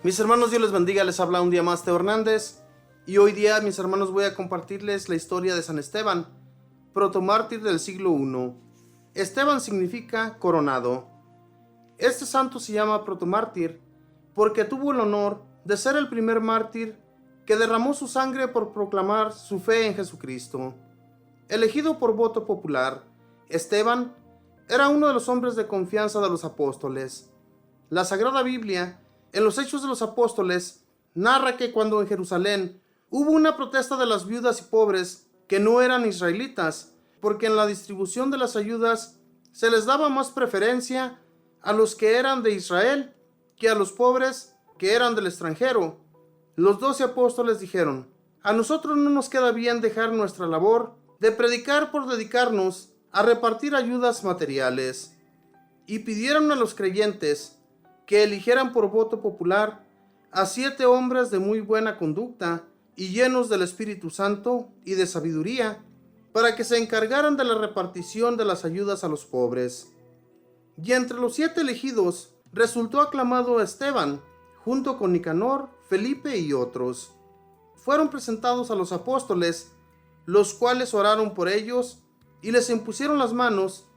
Mis hermanos, Dios les bendiga, les habla un día más Teo Hernández y hoy día, mis hermanos, voy a compartirles la historia de San Esteban, protomártir del siglo I. Esteban significa coronado. Este santo se llama protomártir porque tuvo el honor de ser el primer mártir que derramó su sangre por proclamar su fe en Jesucristo. Elegido por voto popular, Esteban era uno de los hombres de confianza de los apóstoles. La Sagrada Biblia, en los Hechos de los Apóstoles, narra que cuando en Jerusalén hubo una protesta de las viudas y pobres que no eran israelitas, porque en la distribución de las ayudas se les daba más preferencia a los que eran de Israel que a los pobres que eran del extranjero, los 12 apóstoles dijeron: a nosotros no nos queda bien dejar nuestra labor de predicar por dedicarnos a repartir ayudas materiales, y pidieron a los creyentes que eligieran por voto popular a 7 hombres de muy buena conducta y llenos del Espíritu Santo y de sabiduría, para que se encargaran de la repartición de las ayudas a los pobres. Y entre los 7 elegidos resultó aclamado Esteban, junto con Nicanor, Felipe y otros. Fueron presentados a los apóstoles, los cuales oraron por ellos y les impusieron las manos,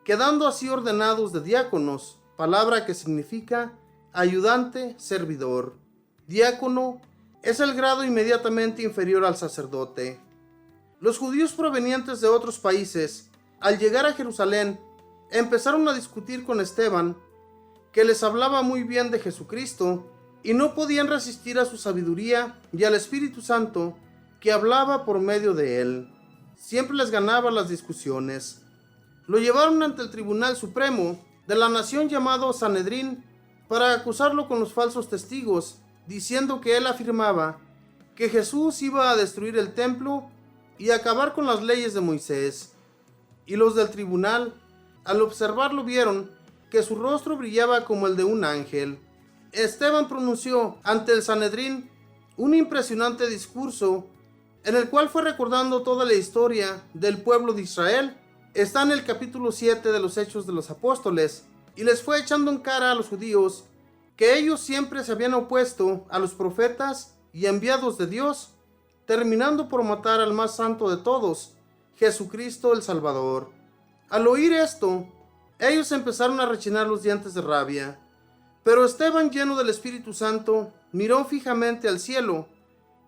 quedando así ordenados de diáconos, palabra que significa ayudante, servidor. Diácono es el grado inmediatamente inferior al sacerdote. Los judíos provenientes de otros países, al llegar a Jerusalén, empezaron a discutir con Esteban, que les hablaba muy bien de Jesucristo, y no podían resistir a su sabiduría y al Espíritu Santo que hablaba por medio de él. Siempre les ganaba las discusiones. Lo llevaron ante el Tribunal Supremo de la nación llamado Sanedrín para acusarlo con los falsos testigos, diciendo que él afirmaba que Jesús iba a destruir el templo y acabar con las leyes de Moisés. Y los del tribunal, al observarlo, vieron que su rostro brillaba como el de un ángel. Esteban pronunció ante el Sanedrín un impresionante discurso en el cual fue recordando toda la historia del pueblo de Israel. Está en el capítulo 7 de los Hechos de los Apóstoles, y les fue echando en cara a los judíos que ellos siempre se habían opuesto a los profetas y enviados de Dios, terminando por matar al más santo de todos, Jesucristo el Salvador. Al oír esto, ellos empezaron a rechinar los dientes de rabia. Pero Esteban, lleno del Espíritu Santo, miró fijamente al cielo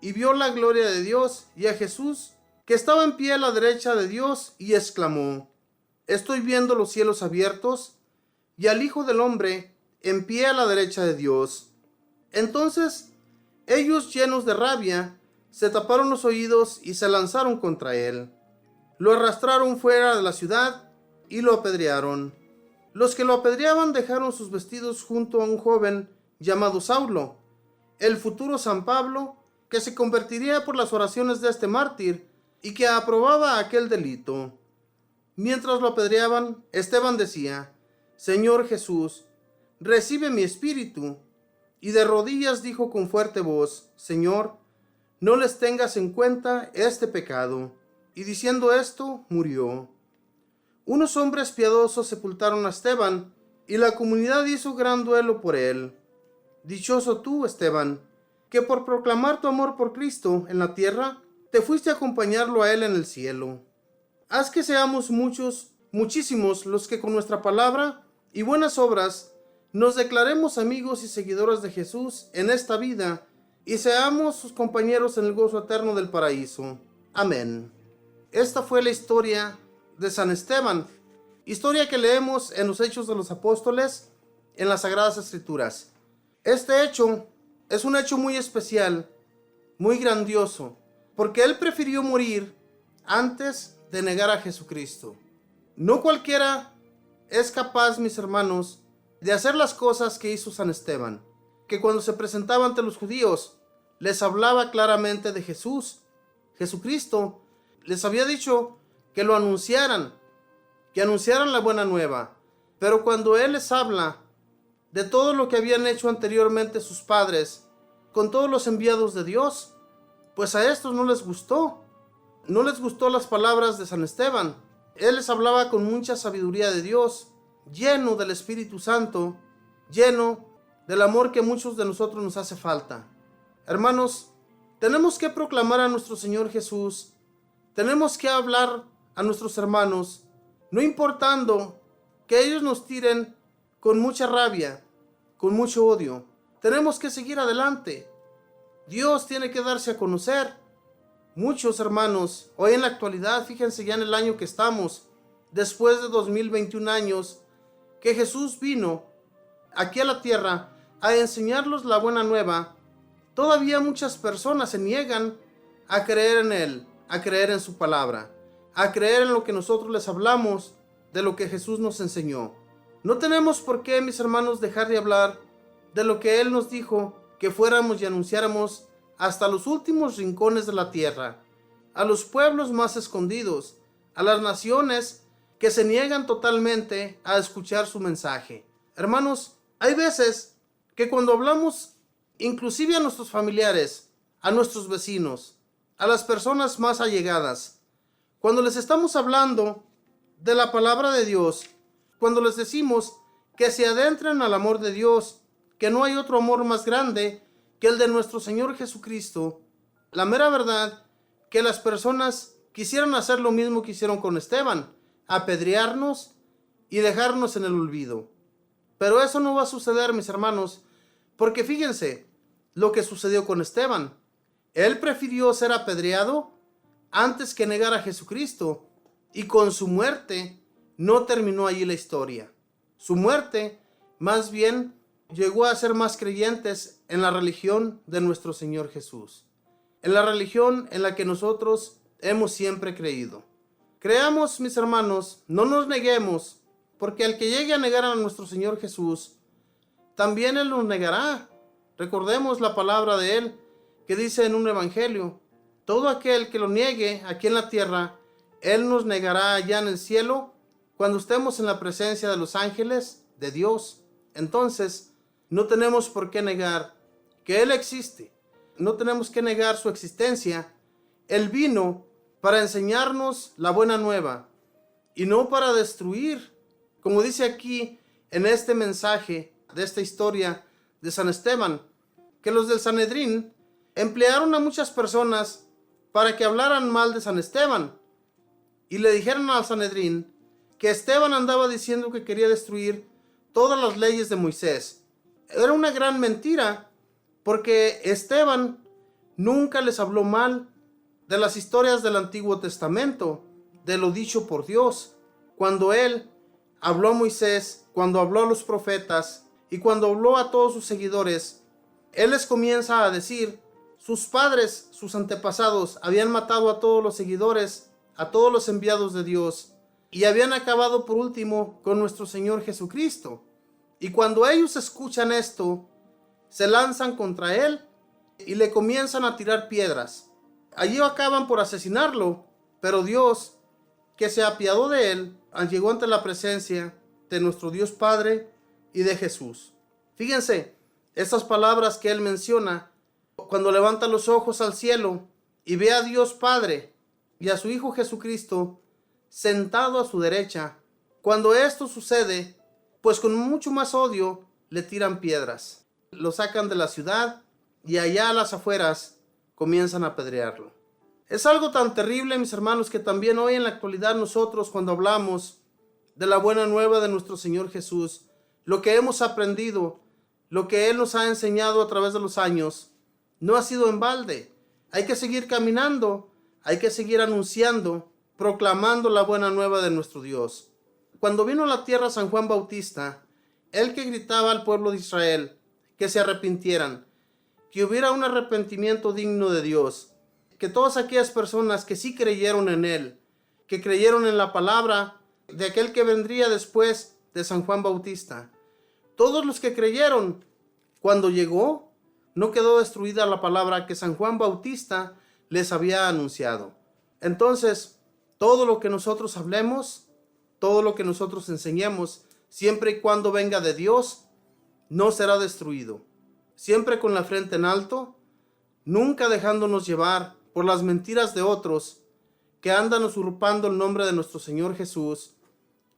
y vio la gloria de Dios y a Jesús, que estaba en pie a la derecha de Dios, y exclamó: estoy viendo los cielos abiertos y al Hijo del Hombre en pie a la derecha de Dios. Entonces ellos, llenos de rabia, se taparon los oídos y se lanzaron contra él. Lo arrastraron fuera de la ciudad y lo apedrearon. Los que lo apedreaban dejaron sus vestidos junto a un joven llamado Saulo, el futuro San Pablo, que se convertiría por las oraciones de este mártir y que aprobaba aquel delito. Mientras lo apedreaban, Esteban decía: Señor Jesús, recibe mi espíritu. Y de rodillas dijo con fuerte voz: Señor, no les tengas en cuenta este pecado. Y diciendo esto, murió. Unos hombres piadosos sepultaron a Esteban, y la comunidad hizo gran duelo por él. Dichoso tú, Esteban, que por proclamar tu amor por Cristo en la tierra, te fuiste a acompañarlo a él en el cielo. Haz que seamos muchísimos los que con nuestra palabra y buenas obras nos declaremos amigos y seguidores de Jesús en esta vida, y seamos sus compañeros en el gozo eterno del paraíso. Amén. Esta fue la historia de San Esteban, historia que leemos en los Hechos de los Apóstoles en las Sagradas Escrituras. Este hecho es un hecho muy especial, muy grandioso, porque él prefirió morir antes de negar a Jesucristo. No cualquiera es capaz, mis hermanos, de hacer las cosas que hizo San Esteban, que cuando se presentaba ante los judíos les hablaba claramente de Jesús. Jesucristo les había dicho que lo anunciaran, que anunciaran la buena nueva. Pero cuando él les habla de todo lo que habían hecho anteriormente sus padres con todos los enviados de Dios, pues a estos no les gustó. No les gustó las palabras de San Esteban. Él les hablaba con mucha sabiduría de Dios, lleno del Espíritu Santo, lleno del amor que muchos de nosotros nos hace falta. Hermanos, tenemos que proclamar a nuestro Señor Jesús. Tenemos que hablar a nuestros hermanos, no importando que ellos nos tiren con mucha rabia, con mucho odio. Tenemos que seguir adelante. Dios tiene que darse a conocer. Muchos hermanos, hoy en la actualidad, fíjense ya en el año que estamos, después de 2021 años, que Jesús vino aquí a la tierra a enseñarnos la buena nueva, todavía muchas personas se niegan a creer en Él, a creer en su palabra, a creer en lo que nosotros les hablamos de lo que Jesús nos enseñó. No tenemos por qué, mis hermanos, dejar de hablar de lo que Él nos dijo que fuéramos y anunciáramos hasta los últimos rincones de la tierra, a los pueblos más escondidos, a las naciones que se niegan totalmente a escuchar su mensaje. Hermanos, hay veces que cuando hablamos inclusive a nuestros familiares, a nuestros vecinos, a las personas más allegadas, cuando les estamos hablando de la palabra de Dios, cuando les decimos que se adentren al amor de Dios, que no hay otro amor más grande que el de nuestro Señor Jesucristo, la mera verdad que las personas quisieran hacer lo mismo que hicieron con Esteban, apedrearnos y dejarnos en el olvido. Pero eso no va a suceder, mis hermanos, porque fíjense lo que sucedió con Esteban. Él prefirió ser apedreado antes que negar a Jesucristo, y con su muerte no terminó allí la historia. Su muerte, más bien, llegó a ser más creyentes en la religión de nuestro Señor Jesús, en la religión en la que nosotros hemos siempre creído. Creamos, mis hermanos, no nos neguemos, porque al que llegue a negar a nuestro Señor Jesús, también Él nos negará. Recordemos la palabra de Él, que dice en un evangelio: todo aquel que lo niegue aquí en la tierra, Él nos negará allá en el cielo, cuando estemos en la presencia de los ángeles de Dios. Entonces, no tenemos por qué negar que Él existe. No tenemos que negar su existencia. Él vino para enseñarnos la buena nueva y no para destruir. Como dice aquí en este mensaje de esta historia de San Esteban, que los del Sanedrín emplearon a muchas personas para que hablaran mal de San Esteban y le dijeron al Sanedrín que Esteban andaba diciendo que quería destruir todas las leyes de Moisés. Era una gran mentira, porque Esteban nunca les habló mal de las historias del Antiguo Testamento, de lo dicho por Dios. Cuando él habló a Moisés, cuando habló a los profetas y cuando habló a todos sus seguidores, él les comienza a decir: sus padres, sus antepasados, habían matado a todos los seguidores, a todos los enviados de Dios, y habían acabado por último con nuestro Señor Jesucristo. Y cuando ellos escuchan esto, se lanzan contra él y le comienzan a tirar piedras. Allí acaban por asesinarlo, pero Dios, que se apiadó de él, llegó ante la presencia de nuestro Dios Padre y de Jesús. Fíjense, estas palabras que él menciona, cuando levanta los ojos al cielo y ve a Dios Padre y a su Hijo Jesucristo sentado a su derecha. Cuando esto sucede, pues con mucho más odio le tiran piedras, lo sacan de la ciudad y allá a las afueras comienzan a apedrearlo. Es algo tan terrible, mis hermanos, que también hoy en la actualidad nosotros, cuando hablamos de la buena nueva de nuestro Señor Jesús, lo que hemos aprendido, lo que Él nos ha enseñado a través de los años, no ha sido en balde. Hay que seguir caminando, hay que seguir anunciando, proclamando la buena nueva de nuestro Dios. Cuando vino a la tierra San Juan Bautista, él que gritaba al pueblo de Israel que se arrepintieran, que hubiera un arrepentimiento digno de Dios, que todas aquellas personas que sí creyeron en él, que creyeron en la palabra de aquel que vendría después de San Juan Bautista, todos los que creyeron, cuando llegó, no quedó destruida la palabra que San Juan Bautista les había anunciado. Entonces, todo lo que nosotros hablemos, todo lo que nosotros enseñemos, siempre y cuando venga de Dios, no será destruido. Siempre con la frente en alto, nunca dejándonos llevar por las mentiras de otros que andan usurpando el nombre de nuestro Señor Jesús,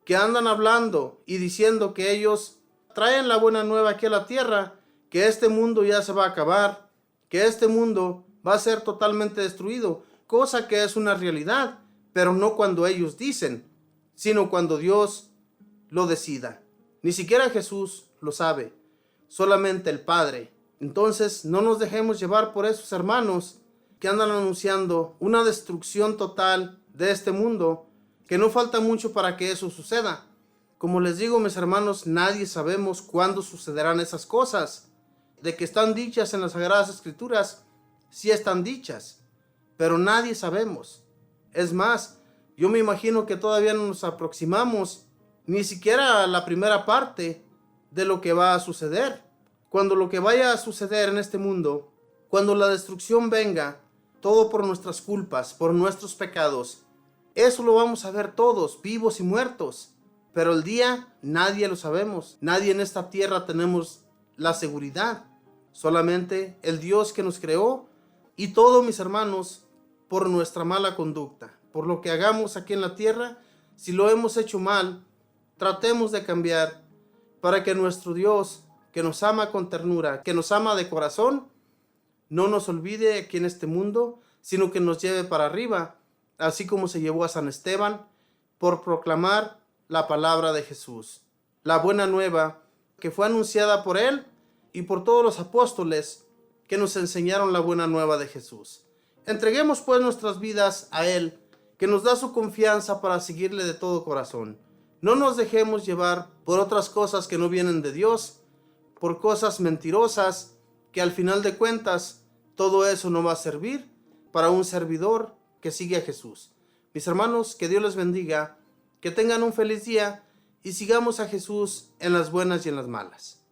que andan hablando y diciendo que ellos traen la buena nueva aquí a la tierra, que este mundo ya se va a acabar, que este mundo va a ser totalmente destruido, cosa que es una realidad, pero no cuando ellos dicen, sino cuando Dios lo decida. Ni siquiera Jesús lo sabe, solamente el Padre. Entonces no nos dejemos llevar por esos hermanos que andan anunciando una destrucción total de este mundo, que no falta mucho para que eso suceda. Como les digo, mis hermanos, nadie sabemos cuándo sucederán esas cosas. De que están dichas en las Sagradas Escrituras, sí están dichas, pero nadie sabemos. Es más, yo me imagino que todavía no nos aproximamos ni siquiera a la primera parte de lo que va a suceder. Cuando lo que vaya a suceder en este mundo, cuando la destrucción venga, todo por nuestras culpas, por nuestros pecados, eso lo vamos a ver todos, vivos y muertos. Pero el día nadie lo sabemos. Nadie en esta tierra tenemos la seguridad. Solamente el Dios que nos creó y todos, mis hermanos, por nuestra mala conducta, por lo que hagamos aquí en la tierra. Si lo hemos hecho mal, tratemos de cambiar para que nuestro Dios, que nos ama con ternura, que nos ama de corazón, no nos olvide aquí en este mundo, sino que nos lleve para arriba, así como se llevó a San Esteban por proclamar la palabra de Jesús, la buena nueva que fue anunciada por él y por todos los apóstoles que nos enseñaron la buena nueva de Jesús. Entreguemos pues nuestras vidas a él, que nos da su confianza para seguirle de todo corazón. No nos dejemos llevar por otras cosas que no vienen de Dios, por cosas mentirosas, que al final de cuentas todo eso no va a servir para un servidor que sigue a Jesús. Mis hermanos, que Dios les bendiga, que tengan un feliz día y sigamos a Jesús en las buenas y en las malas.